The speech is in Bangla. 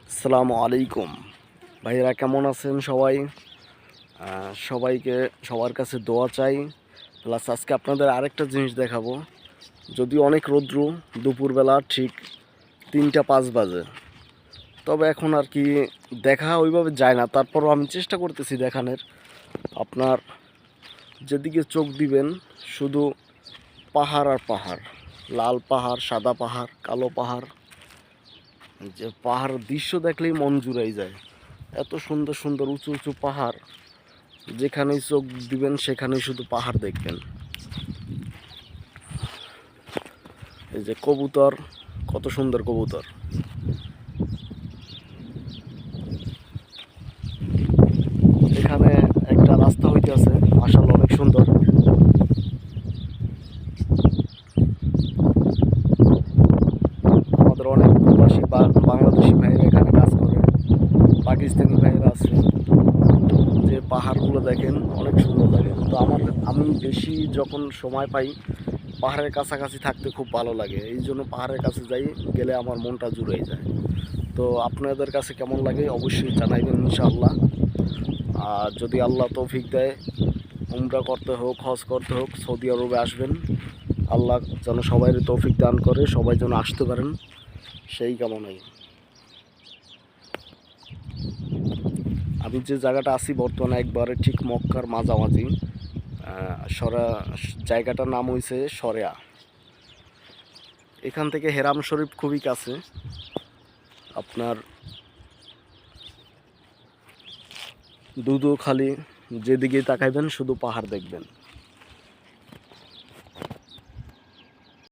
আসসালামু আলাইকুম ভাইয়েরা, কেমন আছেন সবাই? সবাইকে সবার কাছে দোয়া চাই। প্লাস আজকে আপনাদের আরেকটা জিনিস দেখাবো। যদিও অনেক রৌদ্র, দুপুরবেলা ঠিক 3টা 5 বাজে, তবে এখন আর কি দেখা ওইভাবে যায় না। তারপরও আমি চেষ্টা করতেছি দেখানোর। আপনার যেদিকে চোখ দিবেন শুধু পাহাড় আর পাহাড়, লাল পাহাড়, সাদা পাহাড়, কালো পাহাড়। যে পাহাড়ের দৃশ্য দেখলেই মন জুড়াই যায়। এত সুন্দর সুন্দর উঁচু উঁচু পাহাড়, যেখানেই চোখ দিবেন সেখানেই শুধু পাহাড় দেখবেন। এই যে কবুতর, কত সুন্দর কবুতর। এখানে একটা রাস্তা হইতে আছে, মাশাআল্লাহ অনেক সুন্দর। আমাদের অনেক প্রবাসী বা বাংলাদেশি ভাইরা এখানে কাজ করে, পাকিস্তানি ভাইরা আছে। যে পাহাড়গুলো দেখেন অনেক সুন্দর লাগে। তো আমি বেশি যখন সময় পাই পাহাড়ের কাছাকাছি থাকতে খুব ভালো লাগে, এই জন্য পাহাড়ের কাছে যাই, গেলে আমার মনটা জুড়ে যায়। তো আপনাদের কাছে কেমন লাগে অবশ্যই জানাইবেন ইনশাআল্লাহ। আর যদি আল্লাহ তৌফিক দেয়, উমরা করতে হোক, হজ করতে হোক, সৌদি আরবে আসবেন। আল্লাহ যেন সবাই তৌফিক দান করে, সবাই যেন আসতে পারেন, সেই কামনাই। আমি যে জায়গাটা আছি বর্তমানে একবারে ঠিক মক্কার মাঝামাঝি। সরা জায়গাটার নাম হয়েছে সরেয়া। এখান থেকে হেরাম শরীফ খুবই কাছে। আপনার দুধও খালি যেদিকেই তাকাইবেন শুধু পাহাড় দেখবেন।